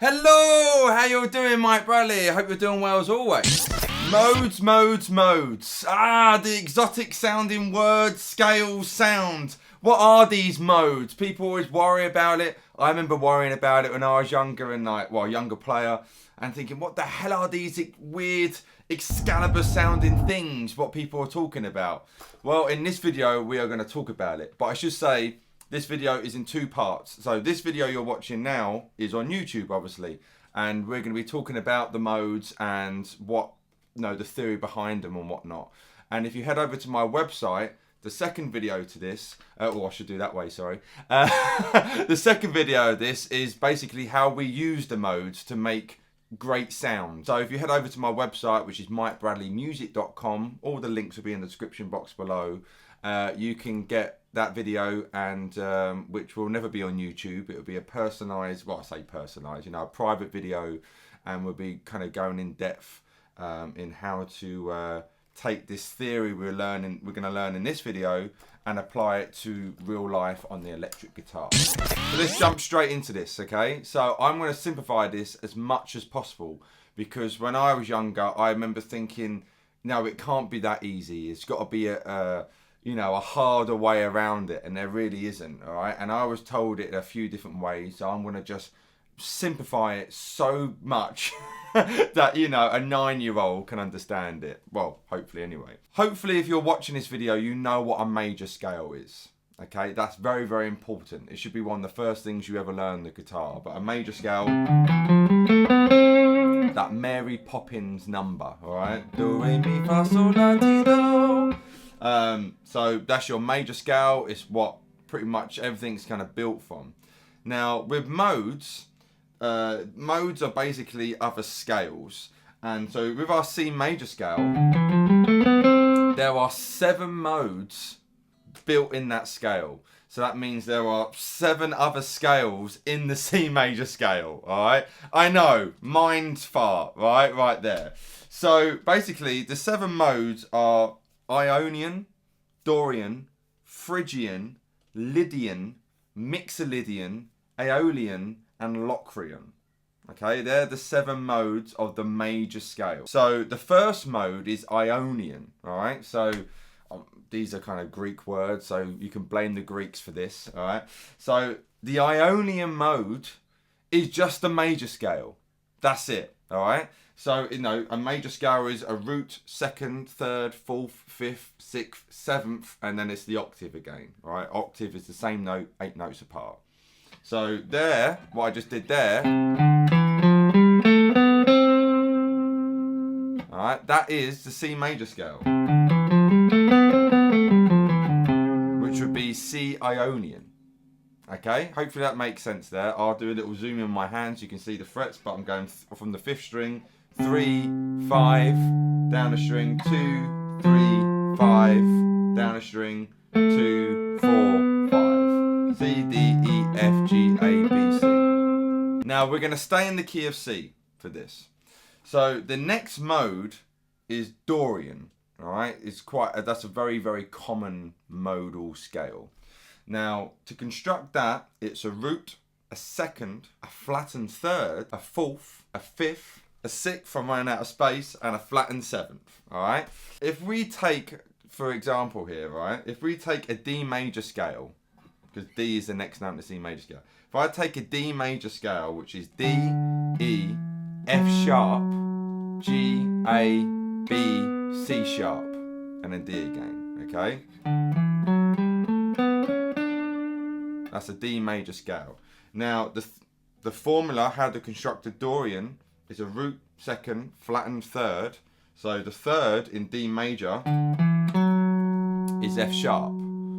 Hello, how you all doing, Mike Bradley? I hope you're doing well as always. Modes. The exotic sounding words, scales, sound. What are these modes? People always worry about it. I remember worrying about it when I was younger and younger player, and thinking, what the hell are these weird Excalibur sounding things, what people are talking about? Well, in this video, we are going to talk about it. But I should say, this video is in two parts. So this video you're watching now is on YouTube, obviously. And we're going to be talking about the modes and the theory behind them and whatnot. And if you head over to my website, the second video to this, I should do that way, sorry. The second video of this is basically how we use the modes to make great sound. So if you head over to my website, which is mikebradleymusic.com, all the links will be in the description box below. You can get that video, and which will never be on YouTube. It will be a personalized, a private video, and we'll be kind of going in depth in how to take this theory we're going to learn in this video and apply it to real life on the electric guitar. So let's jump straight into this, okay? So I'm going to simplify this as much as possible, because when I was younger, I remember thinking, no, it can't be that easy. It's got to be a harder way around it, and there really isn't, all right? And I was told it a few different ways, so I'm going to just simplify it so much that, a 9-year-old can understand it. Well, hopefully anyway. Hopefully, if you're watching this video, you know what a major scale is, okay? That's very, very important. It should be one of the first things you ever learn the guitar. But a major scale, that Mary Poppins number, all right? Do, re, mi, fa, sol, la, ti, do. So that's your major scale. It's what pretty much everything's kind of built from. Now with modes are basically other scales, and so with our C major scale, there are 7 modes built in that scale. So that means there are 7 other scales in the C major scale. All right, I know, mind fart, right there. So basically the 7 modes are Ionian, Dorian, Phrygian, Lydian, Mixolydian, Aeolian, and Locrian. Okay, they're the 7 modes of the major scale. So the first mode is Ionian. All right, so these are kind of Greek words, so you can blame the Greeks for this. All right, so the Ionian mode is just a major scale. That's it. All right. So, a major scale is a root, 2nd, 3rd, 4th, 5th, 6th, 7th, and then it's the octave again, all right? Octave is the same note, 8 notes apart. So there, what I just did there, all right, that is the C major scale, which would be C Ionian. Okay, hopefully that makes sense there. I'll do a little zoom in my hand so you can see the frets, but I'm going from the 5th string, 3, 5, down a string, 2, 3, 5, down a string, 2, 4, 5. C, D, E, F, G, A, B, C. Now we're going to stay in the key of C for this. So the next mode is Dorian. All right, that's a very, very common modal scale. Now to construct that, it's a root, a 2nd, a flattened 3rd, a 4th, a 5th, a 6th, I'm running out of space, and a flattened 7th, all right? If we take, for example here, right, if we take a D major scale, because D is the next note in the C major scale. If I take a D major scale, which is D, E, F sharp, G, A, B, C sharp, and then D again, okay? That's a D major scale. Now, the formula, how to construct a Dorian, is a root, 2nd, flattened 3rd. So the 3rd in D major is F sharp.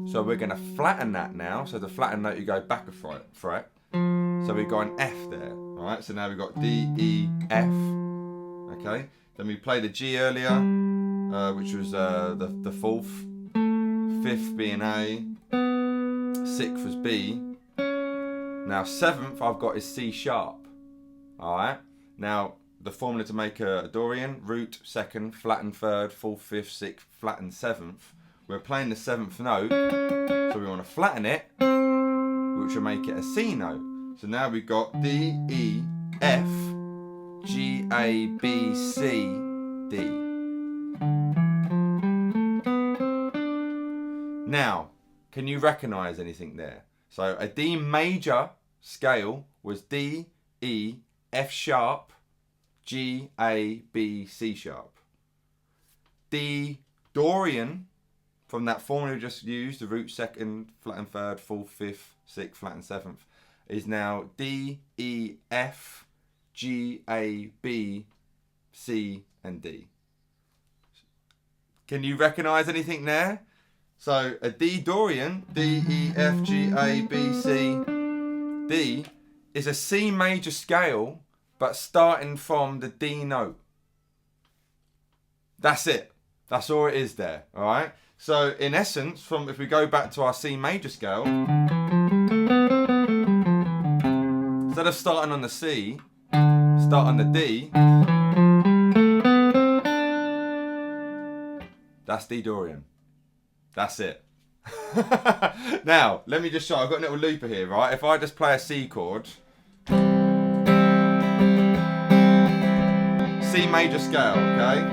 So we're going to flatten that now. So the flattened note, you go back a fret. So we've got an F there. All right, so now we've got D, E, F. Okay, then we played a G earlier, which was the 4th, 5th being A, 6th was B. Now 7th I've got is C sharp. Alright, now the formula to make a Dorian, root, 2nd, flattened 3rd, 4th, 5th, 6th, flattened 7th. We're playing the 7th note, so we want to flatten it, which will make it a C note. So now we've got D, E, F, G, A, B, C, D. Now, can you recognise anything there? So a D major scale was D, E, F sharp, G, A, B, C sharp. D Dorian, from that formula we just used, the root second, flat and third, fourth, fifth, sixth, flat and seventh, is now D, E, F, G, A, B, C, and D. Can you recognise anything there? So a D Dorian, D, E, F, G, A, B, C, D, is a C major scale, but starting from the D note. That's it. That's all it is there, all right? So in essence, if we go back to our C major scale, instead of starting on the C, start on the D. That's D Dorian. That's it. Now, let me just show. I've got a little looper here, right? If I just play a C chord, C major scale, okay?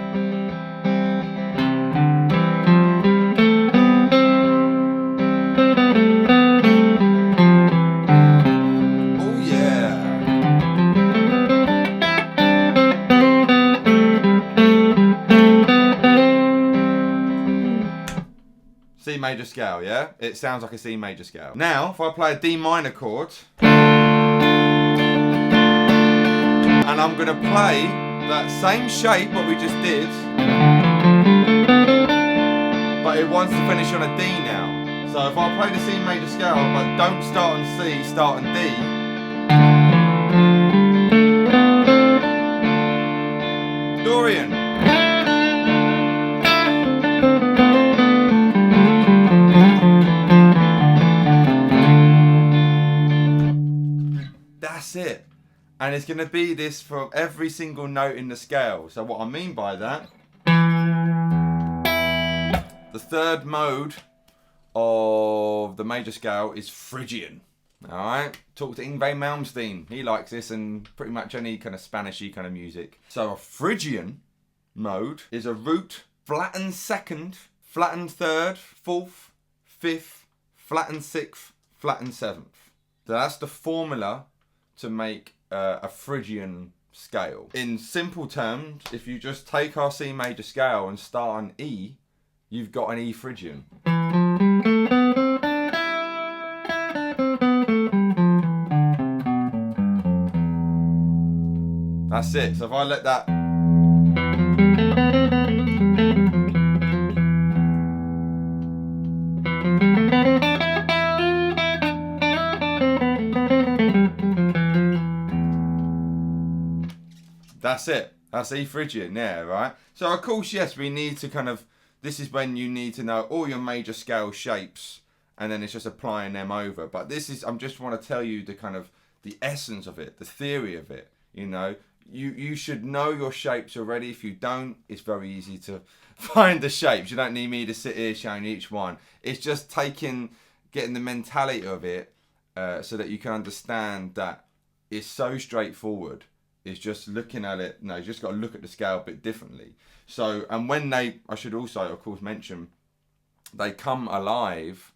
Oh yeah. C major scale, yeah? It sounds like a C major scale. Now, if I play a D minor chord, and I'm going to play that same shape what we just did, but it wants to finish on a D now. So if I play the C major scale, but don't start on C, start on D, Dorian. That's it. And it's going to be this for every single note in the scale. So what I mean by that, the third mode of the major scale is Phrygian. Alright, talk to Yngwie Malmsteen. He likes this and pretty much any kind of Spanishy kind of music. So a Phrygian mode is a root, flattened second, flattened third, fourth, fifth, flattened sixth, flattened seventh. So that's the formula to make a Phrygian scale. In simple terms, if you just take our C major scale and start on E, you've got an E Phrygian. That's it. So if I let that... That's it. That's E Phrygian, yeah, right? So of course, yes, we need to kind of... This is when you need to know all your major scale shapes, and then it's just applying them over. But this is... I just want to tell you the kind of... the essence of it, the theory of it, you know. You should know your shapes already. If you don't, it's very easy to find the shapes. You don't need me to sit here showing you each one. It's just getting the mentality of it so that you can understand that it's so straightforward. It's just looking at it. No, you just got to look at the scale a bit differently. So, and when I should also, of course, mention, they come alive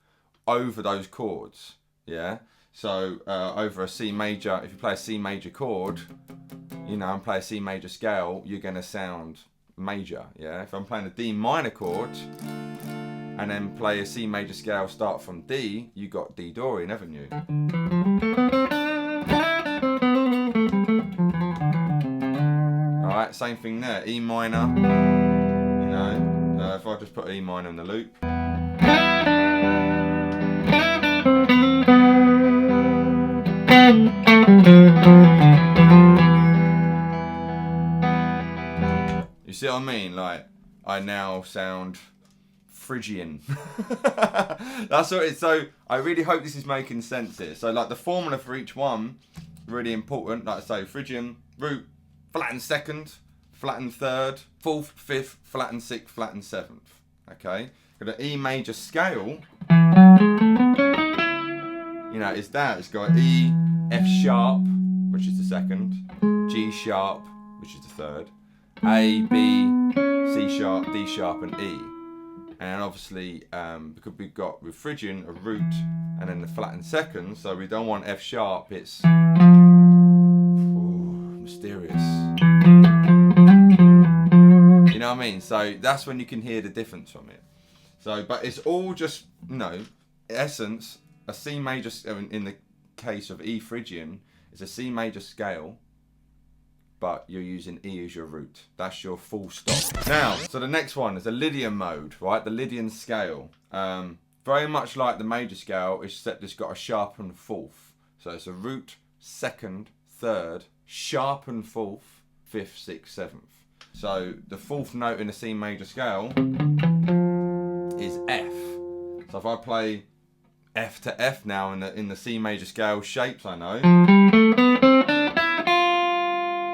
over those chords. Yeah. So over a C major, if you play a C major chord, you know, and play a C major scale, you're going to sound major. Yeah. If I'm playing a D minor chord and then play a C major scale, start from D, you got D Dorian, haven't you? Alright, same thing there. E minor, you know, if I just put E minor in the loop. You see what I mean? Like, I now sound Phrygian. That's what it's. So I really hope this is making sense here. So like the formula for each one, really important. Like I say, Phrygian, root, flattened second, flattened third, fourth, fifth, flattened sixth, flattened seventh. Okay? Got an E major scale. You know, it's that. It's got E, F sharp, which is the second, G sharp, which is the third, A, B, C sharp, D sharp, and E. And obviously, because we've got with Phrygian a root and then the flattened second, so we don't want F sharp, it's mysterious. You know what I mean? So that's when you can hear the difference from it. So, but it's all just, essence, a C major, in the case of E Phrygian, it's a C major scale, but you're using E as your root. That's your full stop. Now, so the next one is the Lydian mode, right? The Lydian scale. Very much like the major scale, except it's got a sharpened fourth. So it's a root, second, third, sharpened fourth, fifth, sixth, seventh. So the fourth note in the C major scale is F. So if I play F to F now in the C major scale shapes I know,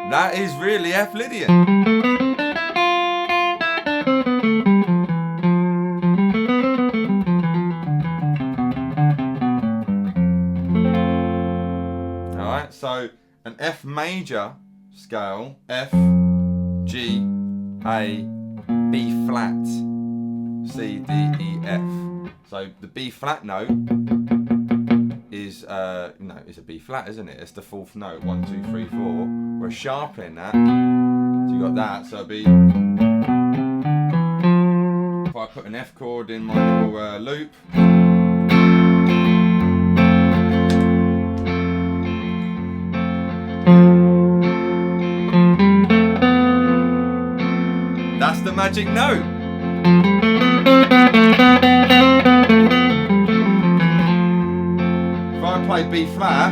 that is really F Lydian. Alright, so an F major scale, F, G, A, B flat, C, D, E, F. So the B flat note is it's a B flat, isn't it? It's the fourth note. 1, 2, 3, 4. We're sharpening that. So you got that. So it'll be. If I put an F chord in my little loop. That's the magic note. If I play B flat,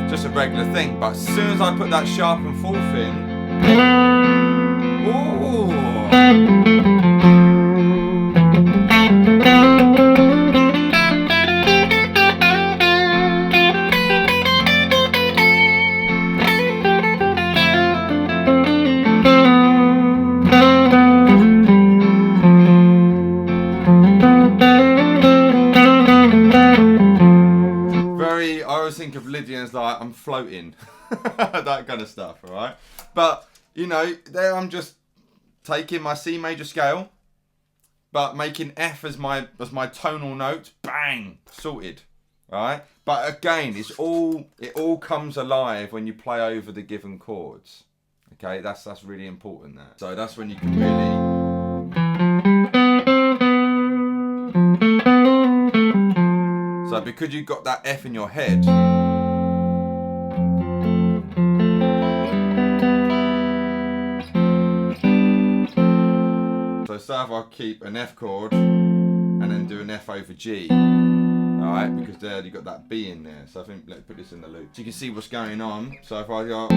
just a regular thing, but as soon as I put that sharpened fourth in, ooh. I always think of Lydian as like I'm floating, that kind of stuff, all right? But there I'm just taking my C major scale, but making F as my tonal note. Bang, sorted, all right? But again, it all comes alive when you play over the given chords. Okay, that's really important. That so that's when you can really. So because you've got that F in your head, so say if I keep an F chord and then do an F over G, alright, because there you've got that B in there. So I think let's put this in the loop. So you can see what's going on. So if I go,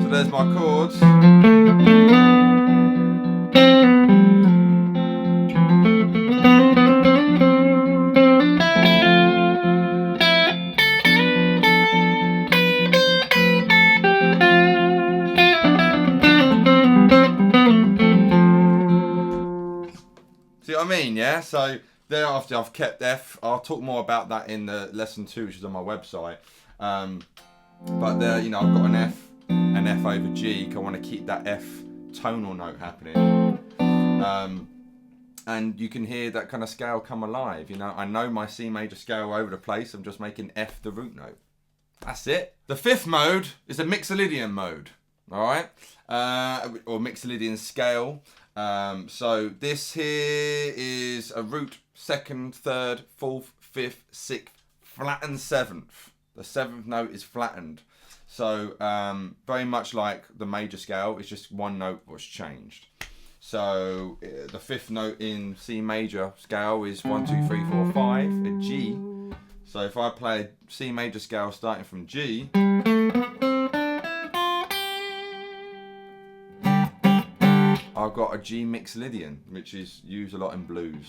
so there's my chords. See what I mean, yeah? So thereafter I've kept F. I'll talk more about that in the lesson 2, which is on my website. But there, I've got an F over G, because I want to keep that F tonal note happening. And you can hear that kind of scale come alive. I know my C major scale over the place. I'm just making F the root note. That's it. The fifth mode is a Mixolydian mode. All right, or Mixolydian scale. So this here is a root, second, third, fourth, fifth, sixth, flattened seventh. The seventh note is flattened. So very much like the major scale, it's just one note was changed. So the fifth note in C major scale is 1, 2, 3, 4, 5, a G. So if I play a C major scale starting from G, I've got a G Mixolydian, which is used a lot in blues.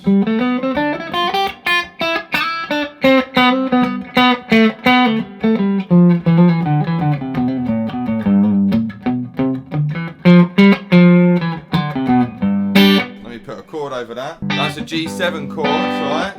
G7 chords, right?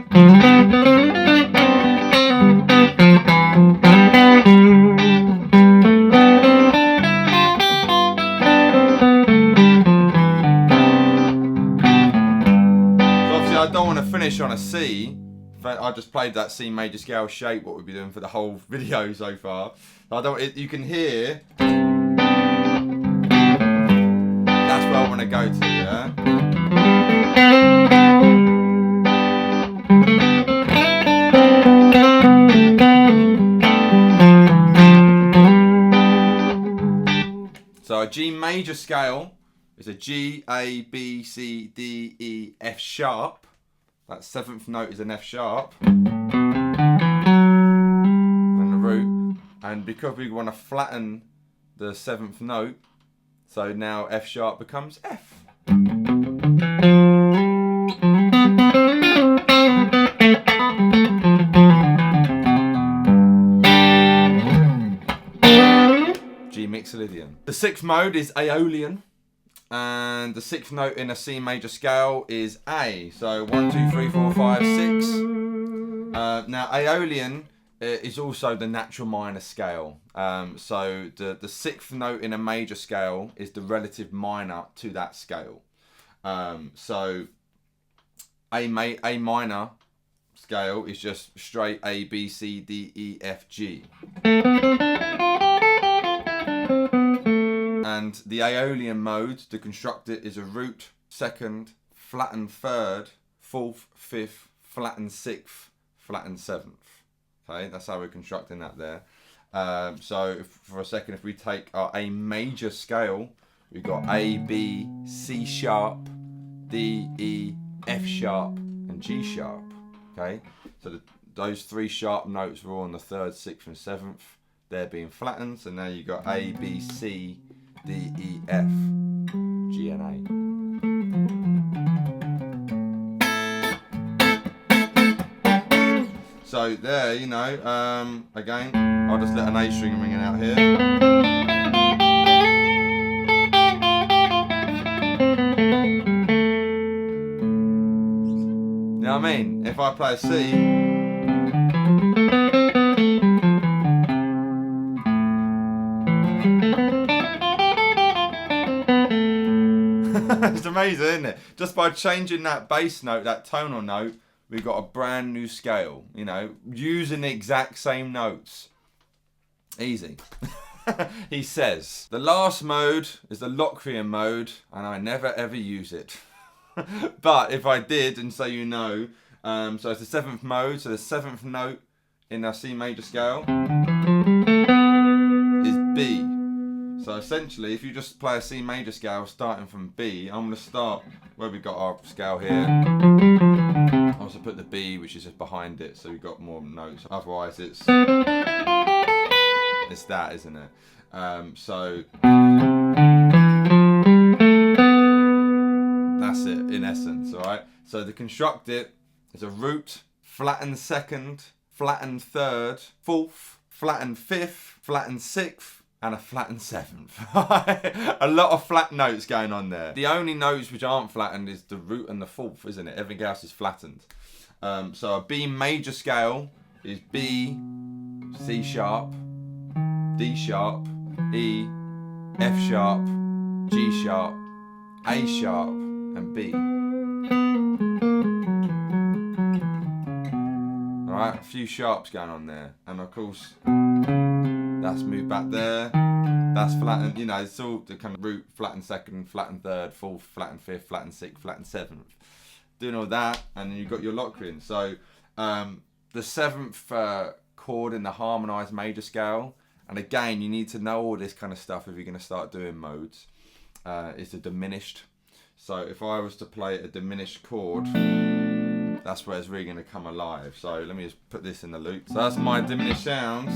So obviously I don't want to finish on a C. I just played that C major scale shape, what we've been doing for the whole video so far. You can hear, that's where I want to go to, yeah? So a G major scale is a G, A, B, C, D, E, F sharp. That 7th note is an F sharp. And the root. And because we want to flatten the 7th note, so now F sharp becomes F. G Mixolydian. The 6th mode is Aeolian. And the 6th note in a C major scale is A. So 1, 2, 3, 4, 5, 6. Now Aeolian is also the natural minor scale. So the 6th note in a major scale is the relative minor to that scale. So A minor scale is just straight A, B, C, D, E, F, G. And the Aeolian mode, to construct it, is a root, 2nd, flattened 3rd, 4th, 5th, flattened 6th, flattened 7th. Okay, that's how we're constructing that there. So for a second, if we take our A major scale, we've got A, B, C sharp, D, E, F sharp, and G sharp. Okay, so those 3 sharp notes were all on the 3rd, 6th, and 7th. They're being flattened, so now you've got A, B, C, D, E, F, G, and A. So there, you know, again, I'll just let an A string ringing out here. You know what I mean? If I play a C, it's amazing, isn't it? Just by changing that bass note, that tonal note, we've got a brand new scale, you know, using the exact same notes. Easy. He says. The last mode is the Locrian mode, and I never ever use it. But if I did, and so you know, so it's the 7th mode, so the 7th note in our C major scale is B. So essentially, if you just play a C major scale starting from B, I'm going to start where we've got our scale here. I also put the B, which is just behind it, so we've got more notes. Otherwise, it's that, isn't it? So that's it in essence, all right? So to construct it, it's a root, flattened 2nd, flattened 3rd, 4th, flattened 5th, flattened 6th, and a flattened 7th. A lot of flat notes going on there. The only notes which aren't flattened is the root and the 4th, isn't it? Everything else is flattened. So a B major scale is B, C sharp, D sharp, E, F sharp, G sharp, A sharp, and B. Alright, a few sharps going on there. And of course, that's moved back there. That's flattened, you know, it's all the kind of root, flattened 2nd, flattened 3rd, 4th, flattened 5th, flattened 6th, flattened 7th. Doing all that, and then you've got your Locrian. So the 7th chord in the harmonised major scale, and again, you need to know all this kind of stuff if you're going to start doing modes, is the diminished. So if I was to play a diminished chord, that's where it's really going to come alive. So let me just put this in the loop. So that's my diminished sounds.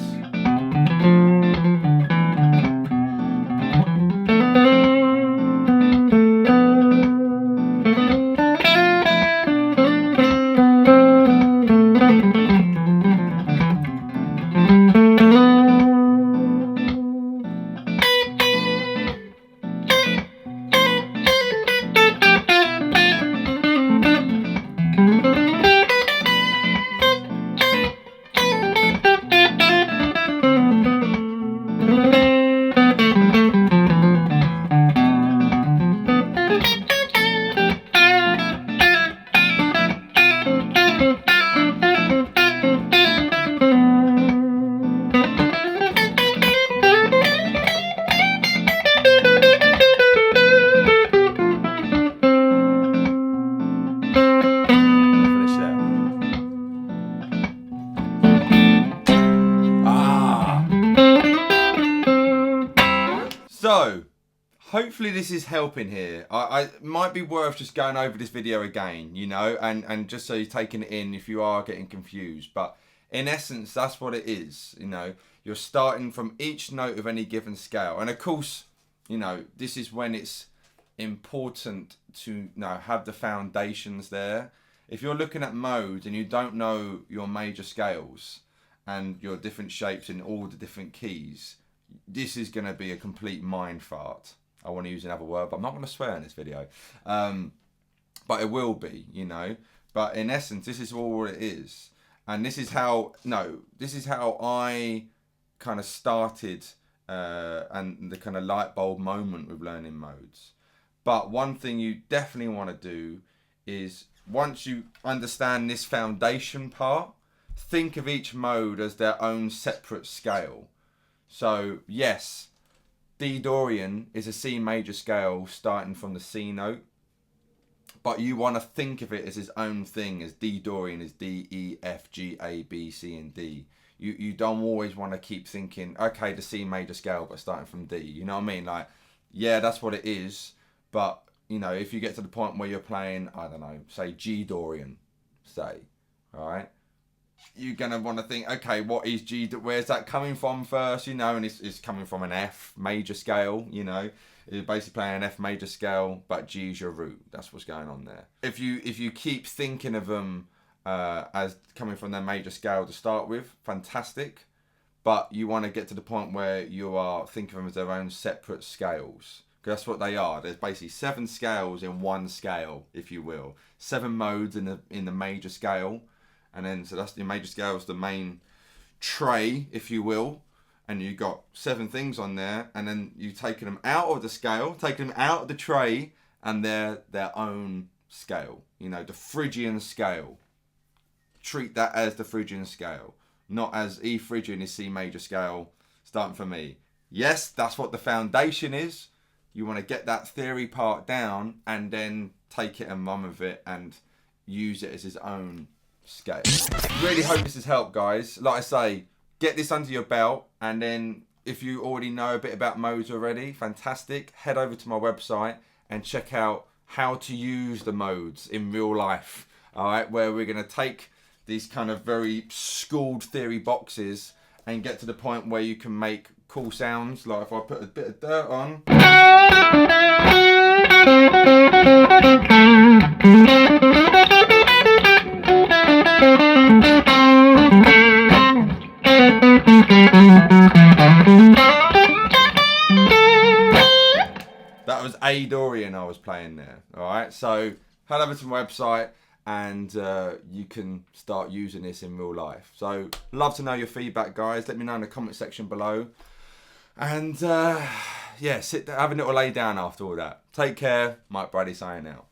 So, hopefully this is helping here. I might be worth just going over this video again, you know, and just so you're taking it in if you are getting confused. But in essence, that's what it is, you know. You're starting from each note of any given scale. And of course, you know, this is when it's important to have the foundations there. If you're looking at modes and you don't know your major scales and your different shapes in all the different keys, this is going to be a complete mind fart. I want to use another word, but I'm not going to swear in this video. But it will be, you know. But in essence, this is all it is. And this is how I kind of started and the kind of light bulb moment with learning modes. But one thing you definitely want to do is, once you understand this foundation part, think of each mode as their own separate scale. So yes, D Dorian is a C major scale starting from the C note, but you want to think of it as its own thing, as D Dorian is D, E, F, G, A, B, C and D. You don't always want to keep thinking, okay, the C major scale, but starting from D. You know what I mean? Like, yeah, that's what it is. But, you know, if you get to the point where you're playing, I don't know, say G Dorian, say, all right? You're going to want to think, okay, what is G, where's that coming from first, you know? And it's coming from an F major scale, you know? You're basically playing an F major scale, but G is your root. That's what's going on there. If you keep thinking of them as coming from their major scale to start with, fantastic. But you want to get to the point where you are thinking of them as their own separate scales. Because that's what they are. There's basically 7 scales in one scale, if you will. 7 modes in the major scale. And then, so that's the major scale is the main tray, if you will. And you've got 7 things on there. And then you've taken them out of the scale, taken them out of the tray, and they're their own scale. You know, the Phrygian scale. Treat that as the Phrygian scale. Not as E Phrygian is C major scale, starting from E. Yes, that's what the foundation is. You want to get that theory part down and then take it and run with it and use it as its own scale. Really hope this has helped, guys. Like I say, get this under your belt, and then if you already know a bit about modes already, fantastic. Head over to my website and check out how to use the modes in real life. All right, where we're going to take these kind of very schooled theory boxes and get to the point where you can make cool sounds. Like if I put a bit of dirt on. That was A Dorian I was playing there. Alright, so head over to my website and you can start using this in real life. So love to know your feedback, guys. Let me know in the comment section below. And yeah, have a little lay down after all that. Take care. Mike Brady signing out.